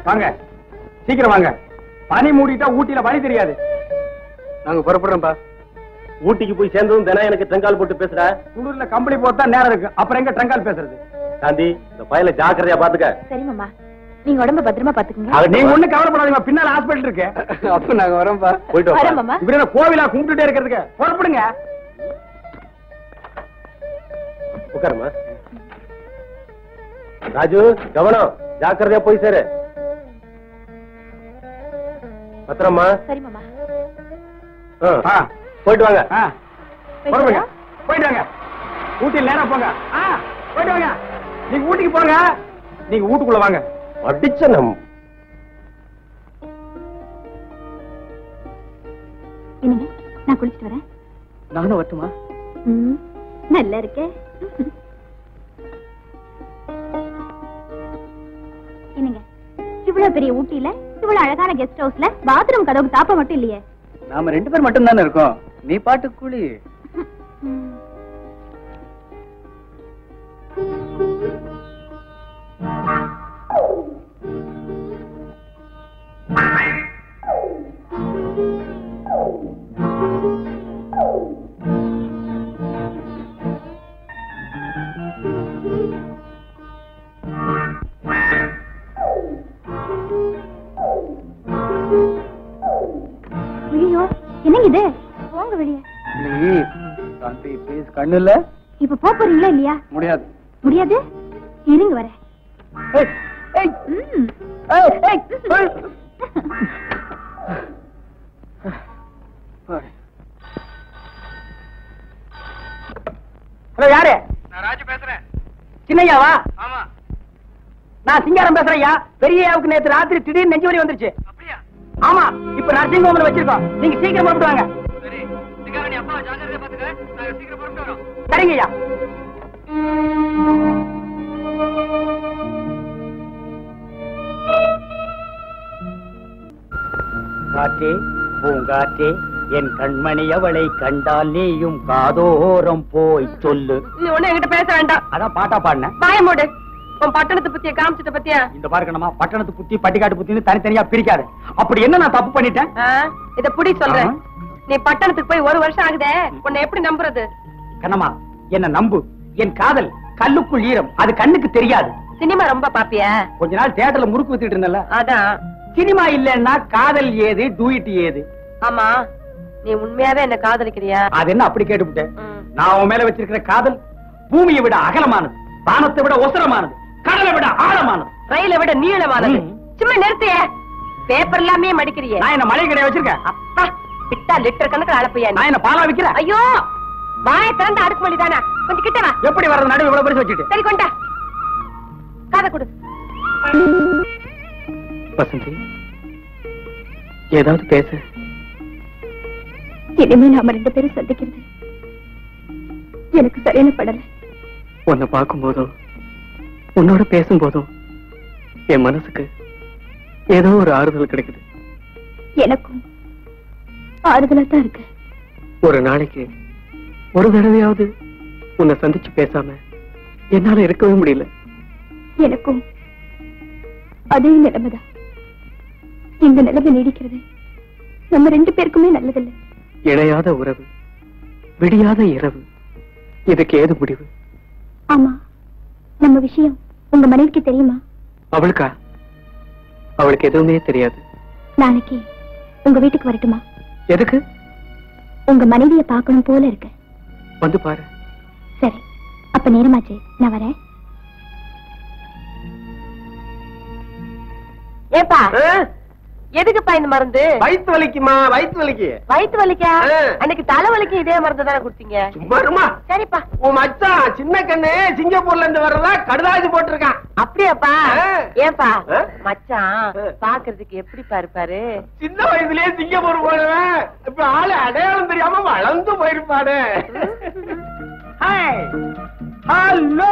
வாங்க, சீக்கிரம் வாங்க. பனி மூடிட்டா ஊட்டியில வழி தெரியாது. நாங்க புறப்படுறோம்ப்பா. ஊட்டிக்கு போய் சேர்ந்ததும் தினம் எனக்கு ட்ரங்கால் போட்டு பேசுற. குளூர்ல கம்பெனி போட்டா நேரம் இருக்கு, அப்புறம் எங்க ட்ரங்கால் பேசுறது? காந்தி, இந்த பயல ஜாக்கிரதையா பாத்துக்க. சரி மாமா, நீங்க உடம்ப பத்திரமா பாத்துக்கங்க. நீங்க ஒண்ணு கவலைப்படாதீங்க, பின்னால ஹாஸ்பிடல் இருக்கு. அப்ப நாங்க வரோம்ப்பா. போயிட்டு வரேன் மாமா. இவர கோவிலா கும்பிட்டுட்டே இருக்கிறதுக்கு புறப்படுங்க. உட்காருமா. ராஜு, கவனம், ஜாக்கிரதையா போய் சேரு. பத்திரமா. சரி மாமா. போயிட்டு வாங்க. புறப்படுங்க, போயிட்டு வாங்க. ஊட்டியில் நேரா போங்க. போயிட்டு வாங்க. நீங்க ஊட்டிக்கு போங்க, நீங்க வீட்டுக்குள்ள வாங்க. அடிச்ச நம் என்னங்க, நான் குளிச்சுட்டு வரேன். நானும் வரட்டுமா? நல்லா இருக்கே. என்னங்க, இவ்வளவு பெரிய ஊட்டியில இவ்வளவு அழகான கெஸ்ட் ஹவுஸ்ல பாத்ரூம் கதவுக்கு தாப்ப மட்டும் இல்லையே. நாம 2 பேர் மட்டும் தானே இருக்கோம். நீ பாட்டு கூலி. ஐயோ, என்னங்க இது? போங்க வெளியே. கண்ணு இல்ல. இப்ப போறீங்களா இல்லையா? முடியாது. முடியாது, இருங்க வரேன். ஹலோ, யாரு? நான் ராஜு பேசுறேன். சின்னையாவா? ஆமா. நான் சிங்காரம் பேசுறேன்யா. பெரியயாவுக்கு நேத்து ராத்திரி திடீர்னு நெஞ்சு வலி வந்துருச்சு. அப்படியா? ஆமா, இப்ப நர்சிங் ஹோம்ல வச்சிருக்கோம். நீங்க சீக்கிரம் புறப்பட்டு வாங்க. சரி, இதுக்காக நீ அப்பா ஜாக்கிரதையா பாத்துக்க. நாங்க சீக்கிரம் புறப்பட்டு வரோம். சரிங்கய்யா. காற்றே, பூங்காற்றே, என் கண்மணி அவளை கண்டால் நீயும் காதோரம் போய் சொல்லு. நீ ஒண்ணு என்கிட்ட பேச வேண்டாம். அதான் பாட்டா பாடின. பாய மூடு. உன் பட்டணத்தை பத்திய காமிச்சிட்ட பத்தியா? இந்த பார்க்கணுமா, பட்டணத்து புத்தி பட்டிக்காட்டு புத்தின்னு தனித்தனியா பிரிக்காது. அப்படி என்ன நான் தப்பு பண்ணிட்டேன்? இத புடி சொல்றேன். நீ பட்டணத்துக்கு போய் 1 வருஷம் ஆகுதே, உன்னை எப்படி நம்புறது? கண்ணம்மா, என்ன நம்பு. என் காதல் கல்லுக்குள் ஈரம், அது கண்ணுக்கு தெரியாது. சினிமா ரொம்ப பாப்பியா? கொஞ்ச நாள் தியேட்டர்ல முறுக்கு வித்துட்டு இருந்தல. அதான். சினிமா இல்லன்னா காதல் ஏது, டூயிட் ஏது? ஆமா, நீ உண்மையாவே என்ன காதலிக்கிறியா? அது என்ன அப்படி கேட்டுவிட்டேன்? நான் உன் மேல வச்சிருக்கிற காதல் பூமியை விட அகலமானது, வானத்தை விட ஒசரமானது, கடலை விட ஆழமானது, ரயிலை விட நீளமானது. சும்மா நிறுத்திய. பேப்பர் எல்லாமே மடிக்கிறியே. நான் என்ன மளிகை கடையை வச்சிருக்கேன்? அப்பா, விட்டா லிட்டர் கணக்குல அளப்பையா? நான் என்ன பாலா விக்கிறேன்? ஐயோ, வாயை திறந்து அடுக்கு மொழிதானா? கொஞ்சம் கிட்ட வா. எப்படி வர்றது? நடுவு இவ்வளவு பெருசு வச்சுட்டு. சரி, கொண்டா காதை கொடு. வசந்தி, ஏதாவது பேச. இனிமே நாம 2 பேரும் சந்திக்கிறது எனக்கு சரியான படல. உன்னை பார்க்கும் போதும் உன்னோட பேசும் போதும் என் மனசுக்கு ஏதோ ஒரு ஆறுதல் கிடைக்குது. எனக்கும் ஆறுதலா தான் இருக்கு. ஒரு நாளைக்கு ஒரு தடவையாவது உன்னை சந்திச்சு பேசாம என்னால இருக்கவே முடியல. எனக்கும் அதே நிலைமைதான். இந்த நிலைமை நீடிக்கிறது நம்ம 2 பேருக்குமே நல்லதில்லை. இணையாத உறவு, விடியாத இரவு, இதுக்கு ஏது முடிவு? ஆமா, நம்ம விஷயம் உங்க மனைவிக்கு தெரியுமா? அவளுக்கா? அவளுக்கு எதுவுமே தெரியாது. நாளைக்கு உங்க வீட்டுக்கு வரட்டுமா? எதுக்கு? உங்க மனைவியை பார்க்கணும் போல இருக்கு. வந்து பாரு. சரி, அப்ப நேரமாச்சு, நான் வரேன். ஏப்பா, எதுக்குப்பா இந்த மருந்து? வயிற்று வலிக்குமா? வயிற்று வலிக்கு. வயிற்று வலிக்கா? அன்னைக்கு தலை வலிக்கு இதே மருந்து தானே கொடுத்தீங்க. சும்மா. சரிப்பா. உன் மச்சான் சின்ன கண்ணு சிங்கப்பூர்ல இருந்து வர்றதா கடுதாசி போட்டிருக்கான். அப்படியாப்பா? ஏன்பா மச்சான் பாக்குறதுக்கு எப்படிப்பா இருப்பாரு? சின்ன வயசுலயே சிங்கப்பூர் போடுவேன். இப்ப ஆளு அடையாளம் தெரியாம வளர்ந்து போயிருப்பாரு. ஹலோ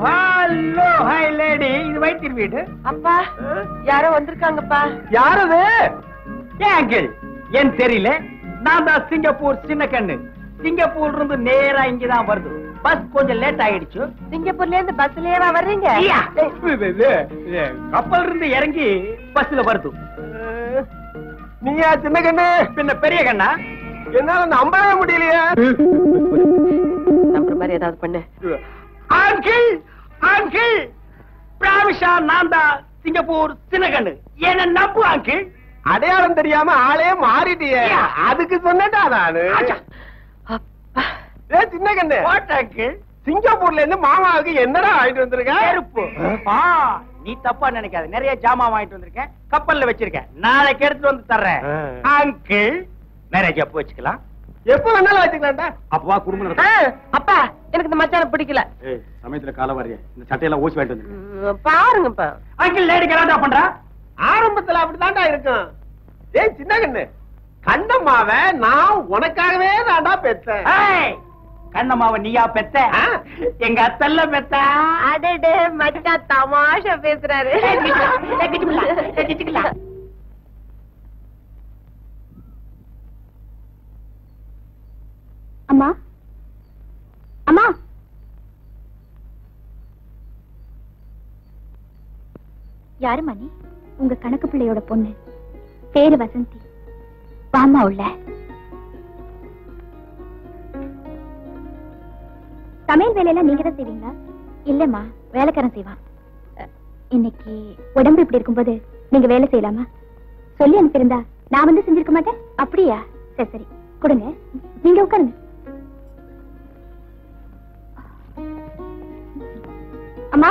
ஹலோ, ஹை லேடி, இது வைத்திரு வீடு. அப்பா, யாரோ வந்திருக்காங்கப்பா. யாரது? ஏன் கேள், ஏன் தெரியல. நான் தான் சிங்கப்பூர் சின்ன கண்ணு. சிங்கப்பூர்ல இருந்து நேரா இங்கதான் வருது. பஸ் கொஞ்சம் லேட் ஆயிடுச்சு. சிங்கப்பூர்ல இருந்து பஸ்லயே வர்றீங்க? ஐயா, கப்பல் இருந்து இறங்கி பஸ்ல வருது. நீயா சின்ன கண்ணு? பின்ன பெரிய கண்ணா? என்னால நம்பவே முடியலையே. நம்புற மாதிரி ஏதாவது பண்ணு. அங்கிள், அங்கிள், பிராமிஷா நான் தான் சிங்கப்பூர் சின்ன கண்ணு. என்ன நம்பு அங்கிள். அடையாளம் தெரியாம ஆளே மாறிட்டியே. அதுக்கு சொன்னடா நானு. அப்பா, ஏ சின்ன கண்ணு, வாட் அங்கிள்? சிங்கப்பூர்ல இருந்து மாமாவுக்கு என்னடா வாங்கிட்டு வந்திருக்க? செருப்பு. நீ தப்பா நினைக்காத, நிறைய ஜாமான் வாங்கிட்டு வந்திருக்கேன், கப்பல்ல வச்சிருக்கேன், நாளைக்கு எடுத்துட்டு வந்து தர்றேன். அங்கிள், மேரேஜ் எப்போ வச்சுக்கலாம்? எப்ப வேணாலும் வச்சுக்கலாம்டா. அப்பவா குடும்பம். அப்பா, எனக்கு இந்த மச்சான பிடிக்கல. சமயத்துல கால வரைய இந்த சட்டையெல்லாம் ஊசி வாங்கிட்டு வந்து பாருங்கப்பா. அங்கிள், லேடி கலாட்டா பண்றா. ஆரம்பத்துல அப்படித்தான்டா இருக்கும். ஏய் சின்ன கண்ணு, கண்ணம்மாவ நான் உனக்காகவே தான்டா பெத்தேன். கண்ணம்மாவ நீயா பெத்த? எங்க அத்தல்ல பெத்த. அடடே, மச்சான் தமாஷா பேசுறாரு. அம்மா, அம்மா, யாரும்மா நீ? உங்க கணக்கு பிள்ளையோட பொண்ணு, பேரு வசந்தி. வாமா உள்ள. சமையல் வேலையெல்லாம் நீங்க தான் செய்வீங்களா? இல்லம்மா, வேலைக்காரன் செய்வான். இன்னைக்கு உடம்பு இப்படி இருக்கும்போது நீங்க வேலை செய்யலாமா? சொல்லி அனுப்பியிருந்தா நான் வந்து செஞ்சிருக்க மாட்டேன். அப்படியா? சரி சரி, கொடுங்க, நீங்க உட்காருங்க. அம்மா,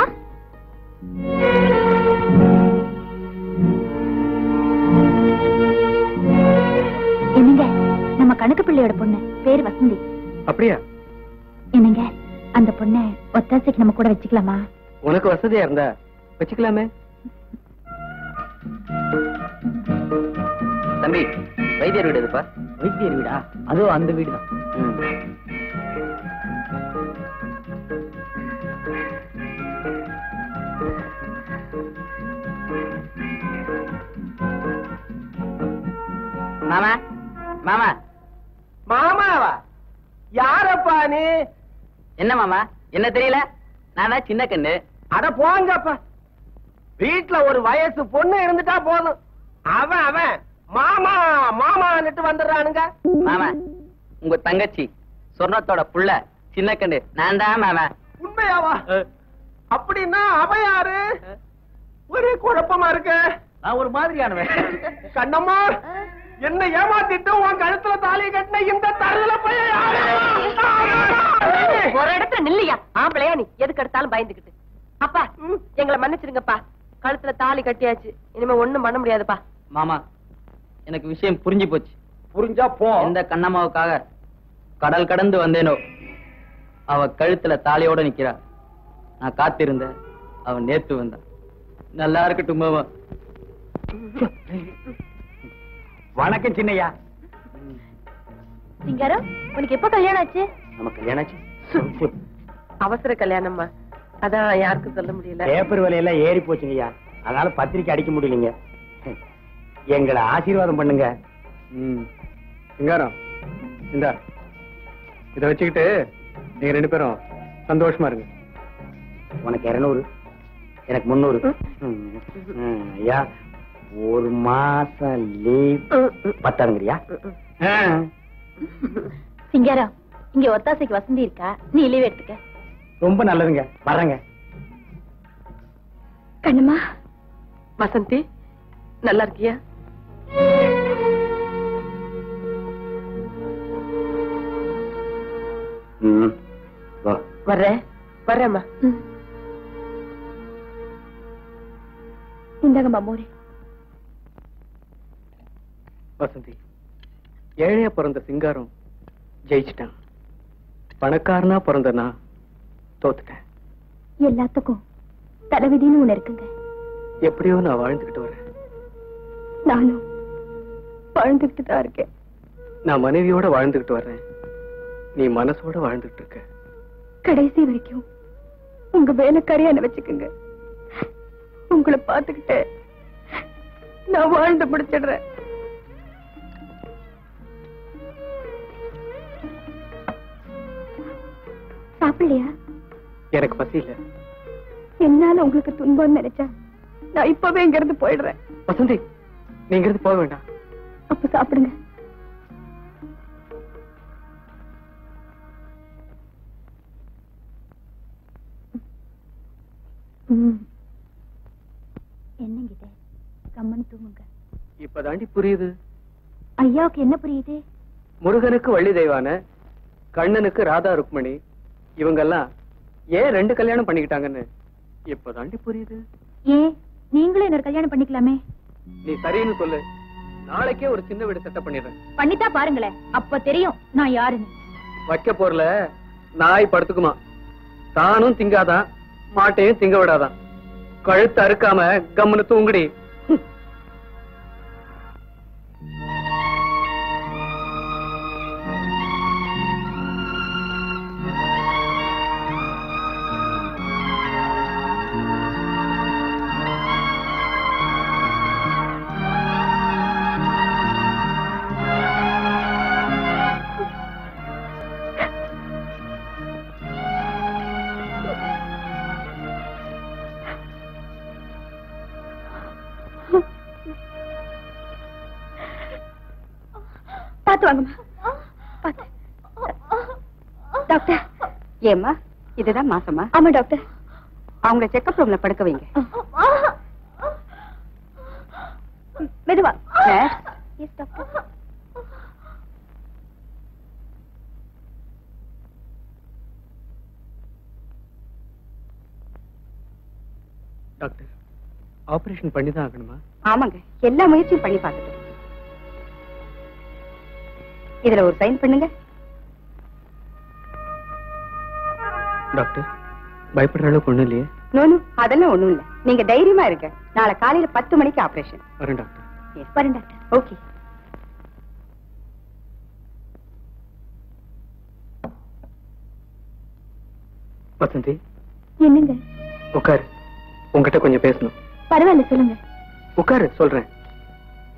என்னங்க, நம்ம கணக்கு பிள்ளையோட பொண்ணு, பேரு வசந்தி. அப்படியா? என்னங்க, அந்த பொண்ணை ஒத்தாசைக்கு நம்ம கூட வச்சுக்கலாமா? உனக்கு வசதியா இருந்தா வச்சுக்கலாமே. தம்பி, வைத்தியர் வீடு எதுப்பா? வைத்தியர் வீடா? அதோ அந்த வீடுதான். மாமா, மாமா. மாமாவா? யாரப்பா நீ? என்ன மாமா, என்ன தெரியல? நானா சின்ன கண்ணு. அட போங்கப்பா, வீட்டுல ஒரு வயசு பொண்ணு இருந்துட்டா போதும். அவன் அவன் மாமா மாமான்னுட்டு வந்துடுறானுங்க. மாமா, உங்க தங்கச்சி சொர்ணத்தோட புள்ள சின்ன கண்ணு நான் தான் மாமா. உண்மையாவா? அப்படின்னா அவன் யாரு? ஒரே குழப்பமா இருக்கு. நான் ஒரு மாதிரியானவன். கண்ணம்மா, என்ன ஏமாத்திட்டு உன் கழுத்துல தாலி கட்டின இந்த தருதல பையன் யாரு? ஒரு இடத்துல நில்லையா? ஆம்பளையா நீ? எதுக்கு எடுத்தாலும் பயந்துகிட்டு. அப்பா, எங்களை மன்னிச்சிருங்கப்பா. கழுத்துல தாலி கட்டியாச்சு, இனிமே ஒண்ணும் பண்ண முடியாதுப்பா. மாமா, எனக்கு விஷயம் புரிஞ்சு போச்சு. புரிஞ்சா போ. எந்த கண்ணம்மாவுக்காக கடல் கடந்து வந்தேனோ அவ கழுத்துல தாலியோட நிக்கிறா. நான் காத்திருந்தேன், அவன் நேத்து வந்தான். நல்லா இருக்கட்டும் மாமா. வணக்கம் சின்னையா. சிங்காரம், உனக்கு எப்ப கல்யாணம் ஆச்சு? நம்ம கல்யாணம் ஆச்சு. அவசர கல்யாணம்மா, அதான் யாருக்கும் சொல்ல முடியல. பேப்பர் விலையெல்லாம் ஏறி போச்சுங்கய்யா, அதனால பத்திரிக்கை அடிக்க முடியலைங்க. எங்களை ஆசீர்வாதம் பண்ணுங்க. சிங்காரம், இந்தா இத வச்சுக்கிட்டு நீங்க ரெண்டு பேரும் சந்தோஷமா இருங்க. உனக்கு 200, எனக்கு 300. ஐயா, ஒரு மாசம் லீவ் பத்தாதுங்கறியா? சிங்காரம், இங்க ஒத்தாசைக்கு வசந்தி இருக்கா, நீ லீவ் எடுத்துக்க. ரொம்ப நல்லதுங்க, வர்றேங்க. கண்ணம்மா. வசந்தி, நல்லா இருக்கியா? வர்றேன் வர்றேம்மா. இந்தாங்கம்மா மோரே. வசந்தி, ஏழையா பிறந்த சிங்காரம் ஜெயிச்சிட்டான். பணக்காரனா பிறந்த நான் தோத்துட்டேன். எல்லாத்துக்கும் தலைவிதின்னு ஒண்ணு இருக்குங்க. எப்படியோ நான் வாழ்ந்துகிட்டு வரேன். நானும் வாழ்ந்துகிட்டு தான் இருக்கேன். நான் மனைவியோட வாழ்ந்துகிட்டு வர்றேன், நீ மனசோட வாழ்ந்துட்டு இருக்க. கடைசி வரைக்கும் உங்க வேலைக்காரியா என்ன வச்சுக்குங்க. உங்களை பார்த்துக்கிட்டே நான் வாழ்ந்து முடிச்சிடுறேன். சாப்பிடு. சாப்பிடலையா? எனக்கு பசி இல்ல. என்னால உங்களுக்கு துன்பம் நினைச்சா நான் இப்பவே இங்க இருந்து போயிடுறேன். வசந்தி, நீங்க இருந்து போக வேண்டாம். அப்ப சாப்பிடுங்க. என்னங்க இது? கம்மன் தூங்குங்க. இப்பதாண்டி புரியுது. ஐயாவுக்கு என்ன புரியுது? முருகனுக்கு வள்ளி தெய்வான, கண்ணனுக்கு ராதா ருக்மணி, இவங்கெல்லாம் ஏன் 2 கல்யாணம் பண்ணிக்கிட்டாங்கன்னு இப்பதாண்டி புரியுது. ஏன் நீங்களும் இன்னொரு கல்யாணம் பண்ணிக்கலாமே? நீ சரின்னு சொல்லு, நாளைக்கே ஒரு சின்ன வீடு செட்டப் பண்ணிடுறேன். பண்ணிட்டா பாருங்களேன், அப்ப தெரியும் நான் யாருன்னு. வைக்க போறல நாய் படுத்துக்குமா, தானும் திங்காதான் மாட்டையும் திங்க விடாதான். கழுத்து அறுக்காம கம்முன்னு தூங்குடி. பாத்து வாங்கம்மா, பாத்து. டாக்டர். ஏம்மா, இதுதான் மாசமா? ஆமா டாக்டர். அவங்கள செக்கப் ரூம்ல படுக்க வைங்க. மெதுவா. Yes. Yes doctor. Doctor, operation பண்ணிதான் ஆகணுமா? ஆமாங்க, எல்லா முயற்சியும் பண்ணி பார்த்துட்டோம். இதுல ஒரு சைன் பண்ணுங்க. டாக்டர், பயப்படுற அளவுக்கு ஒண்ணும் இல்லையே? நோனு, அதெல்லாம் ஒண்ணும் இல்ல. நீங்க தைரியமா இருக்க. நாளை காலையில 10 மணிக்கு ஆபரேஷன். வரேன் டாக்டர். வரேன் டாக்டர். ஓகே. வசந்தி, என்னங்க? உட்காரு, உங்ககிட்ட கொஞ்சம் பேசணும். பரவாயில்ல, சொல்லுங்க. உட்காரு, சொல்றேன்.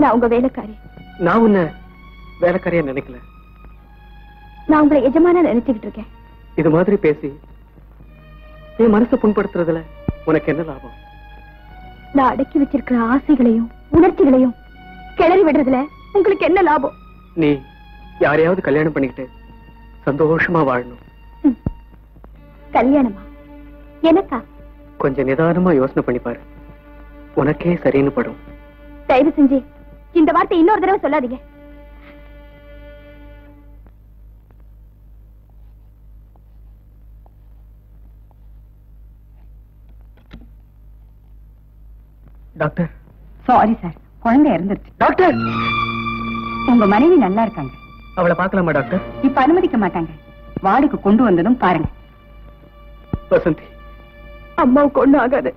நான் உங்க வேலைக்காரி. நான் உன்னை வேலைக்காரியா நினைக்கல. நான் உங்களை எஜமானா நினைச்சுக்கிட்டு இருக்கேன். இது மாதிரி பேசி என் மனசை புண்படுத்துறதுல உனக்கு என்ன லாபம்? நான் அடக்கி வச்சிருக்கிற ஆசைகளையும் உணர்ச்சிகளையும் கிளறி விடுறதுல உங்களுக்கு என்ன லாபம்? நீ யாரையாவது கல்யாணம் பண்ணிக்கிட்டு சந்தோஷமா வாழணும். கல்யாணமா? எனக்கா? கொஞ்சம் நிதானமா யோசனை பண்ணி பாரு, உனக்கே சரின்னு படும். தயவு செஞ்சு இந்த வார்த்தை இன்னொரு தடவை சொல்லாதீங்க. டாக்டர். சாரி சார், குழந்தை இறந்துருச்சு. டாக்டர், உங்க மனைவி நல்லா இருக்காங்க. அவளை பார்க்கலாமா டாக்டர்? இப்ப அனுமதிக்க மாட்டாங்க. வார்டுக்கு கொண்டு வந்ததும் பாருங்க. வசந்தி, அம்மாவுக்கு ஒண்ணும் ஆகாது,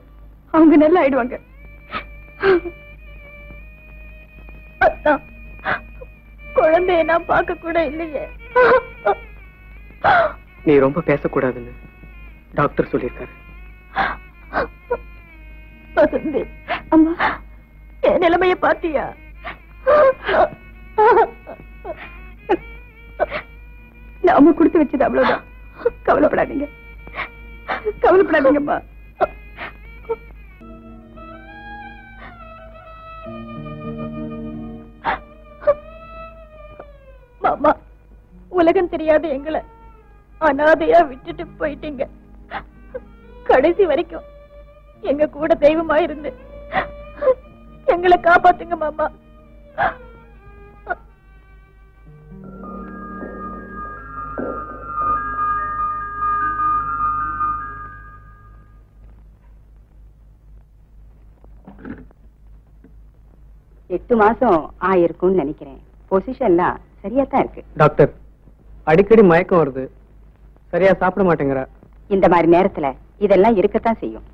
அவங்க நல்லா ஆயிடுவாங்க. குழந்தைய நான் பார்க்க கூட இல்லையே. நீ ரொம்ப பேசக்கூடாதுன்னு டாக்டர் சொல்லியிருக்காரு. வசந்தி, அம்மா, என் நிலைமைய பாத்தியா? நாம கொடுத்து வச்சது அவ்வளவுதான். கவலைப்படாதீங்க, கவலைப்படாதீங்கம்மா. மாமா, உலகம் தெரியாத எங்களை அனாதையா விட்டுட்டு போயிட்டீங்க. கடைசி வரைக்கும் எங்க கூட தெய்வமா இருந்து எங்களை காப்பாத்துங்க மாமா. எட்டு மாசம் ஆயிருக்கும்னு நினைக்கிறேன். பொசிஷன்லாம் சரியா தான் இருக்கு. டாக்டர், அடிக்கடி மயக்கம் வருது, சரியா சாப்பிட மாட்டேங்கிறா. இந்த மாதிரி நேரத்துல இதெல்லாம் இருக்கத்தான் செய்யும்.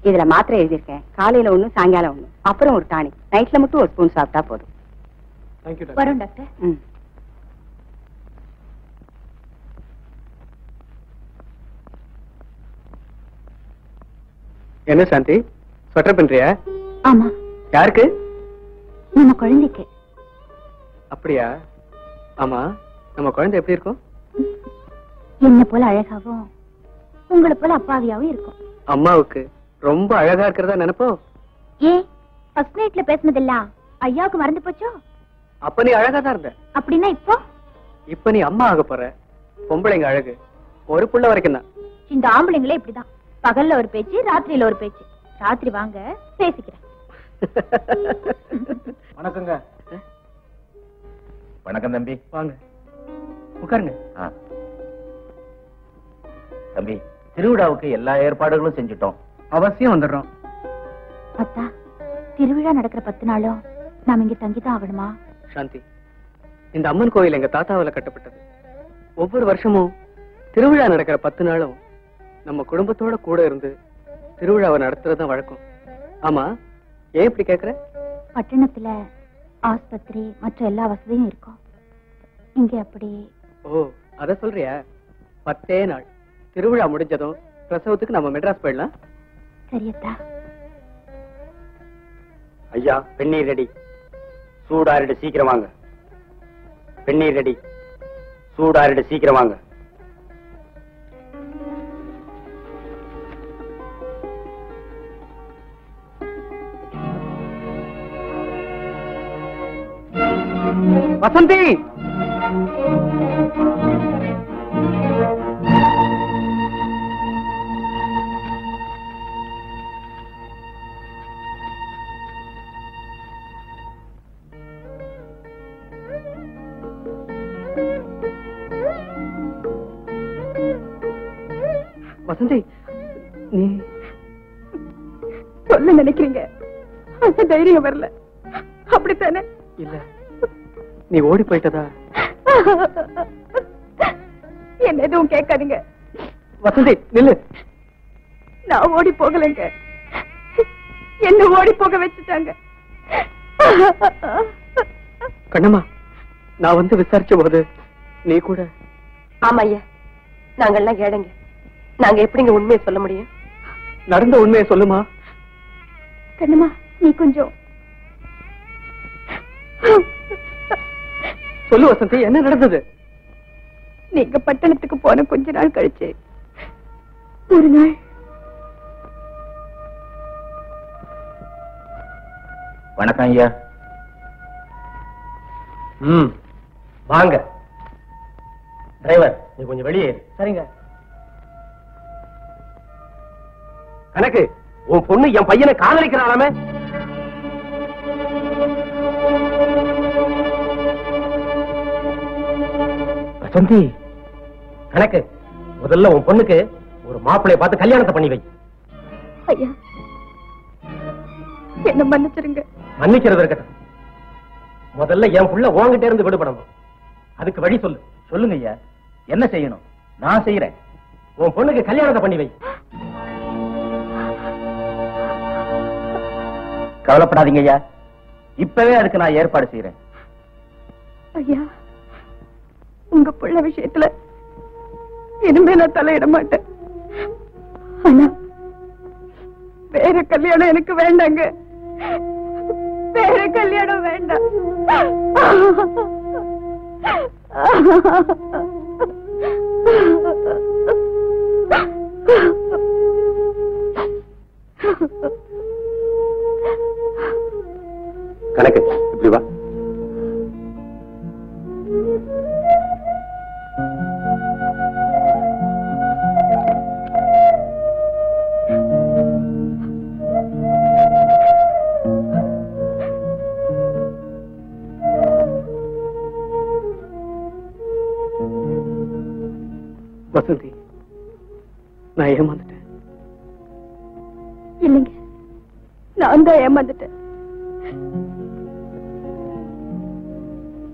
இதுல மாத்திரை எழுதியிருக்கேன். காலையில ஒண்ணு, சாயங்காலம் ஒண்ணு, அப்புறம் ஒரு டானிக். நைட்ல மட்டும் ஒரு ஸ்பூன் சாப்பிட்டா போதும். Thank you doctor. வரோம் டாக்டர். என்ன சாந்தி, ஸ்வெட்டர் பண்றியா? ஆமா. யாருக்கு? நம்ம குழந்தைக்கு. அப்படியா? ஆமா, நம்ம குழந்தை எப்படி இருக்கும்? என்ன போல அழகாவும் உங்களை போல அப்பாவியாவும் இருக்கும். அம்மாவுக்கு ரொம்ப அழகா இருக்கிறதா நினைப்போ? ஏன் ஃபர்ஸ்ட் நைட்ல பேசினதெல்லாம் ஐயாவுக்கு மறந்து போச்சோ? அப்ப நீ அழகா தான் இருந்த. அப்படின்னா இப்போ இப்ப நீ அம்மா ஆக போற. பொம்பளைங்க அழகு ஒரு புள்ள வரைக்கும் தான். இந்த ஆம்பளைங்களே இப்படிதான். பகல்ல ஒரு பேச்சு, ராத்திரியில ஒரு பேச்சு. ராத்திரி வாங்க பேசிக்கிறேன். வணக்கங்க. வணக்கம் தம்பி. வாங்க உட்காருங்க. தம்பி, திருவிழாவுக்கு எல்லா ஏற்பாடுகளும் செஞ்சுட்டோம். அவசியம் வந்துடுறோம். அத்தா, திருவிழா நடக்கிற 10 நாளும் நாம இங்க தங்கிதான் ஆகணுமா? சாந்தி, இந்த அம்மன் கோயில் எங்க தாத்தாவால கட்டப்பட்டது. ஒவ்வொரு வருஷமும் திருவிழா நடக்கிற 10 நாளும் நம்ம குடும்பத்தோட கூட இருந்து திருவிழாவை நடத்துறதுதான் வழக்கம். ஆமா, ஏன் இப்படி கேக்குற? பட்டணத்துல ஆஸ்பத்திரி மற்ற எல்லா வசதியும் இருக்கும். இங்க அப்படி. ஓ, அத சொல்றியா? 10 நாள் திருவிழா முடிஞ்சதும் பிரசவத்துக்கு நம்ம மெட்ராஸ் போயிடலாம். சரியத்தா. ஐயா, வெந்நீர் ரெடி. சூடாரிட சீக்கிரம் வாங்க. வெந்நீர் ரெடி. சூடாரிட சீக்கிரம் வாங்க. வசந்தி, வசந்தி, நீ சொல்ல நினைக்கிறீங்க, அந்த தைரியம் வரல. அப்படித்தானே? இல்ல, நீ ஓடி போயிட்டதா? என்ன எதுவும் கேட்காதீங்க. வசந்தி நில்லு. நான் ஓடி போகலைங்க, என்ன ஓடி போக வச்சுட்டாங்க. கண்ணம்மா, நான் வந்து விசாரிச்ச போது நீ கூட. ஆமா ஐயா, நாங்கெல்லாம் ஏழைங்க. நாங்க எப்படிங்க உண்மையை சொல்ல முடியும்? நடந்த உண்மையை சொல்லுமா. கண்ணம்மா, நீ கொஞ்சம் சொல்லு வசந்தி, என்ன நடந்தது? நீங்க பட்டணத்துக்கு போன கொஞ்ச நாள் கழிச்சு ஒரு நாள் வணக்கம் ஐயா. வாங்க. டிரைவர், நீ கொஞ்சம் வெளியே இரு. சரிங்க. கணக்கு, உன் பொண்ணு என் பையனை காதலிக்கிறாளாமே. வசந்தி, கணக்கு, முதல்ல உன் பொண்ணுக்கு ஒரு மாப்பிள்ளைய பார்த்து கல்யாணத்தை பண்ணி வை. ஐயா, என்ன மன்னிச்சிருங்க. மன்னிக்கிறது இருக்கட்டும். முதல்ல என் புள்ள உன்கிட்ட இருந்து விடுபடணும். அதுக்கு வழி சொல்லு. சொல்லுங்க ஐயா, என்ன செய்யணும்? நான் செய்யறேன். உன் பொண்ணுக்கு கல்யாணத்தை பண்ணி வை. கவலைப்படாதீங்க ஐயா, இப்பவே அதுக்கு நான் ஏற்பாடு செய்யறேன். ஐயா, உங்க புள்ள விஷயத்துல இனிமே நான் தலையிட மாட்டேன். ஆனா வேற கல்யாணம் எனக்கு வேண்டாங்க. வேற கல்யாணம் வேண்டாம். கணக்கு, இப்படி வா. வசந்தி, நான் ஏமாந்துட்டேன். இல்லைங்க, நான் தான் ஏமாந்துட்டேன்.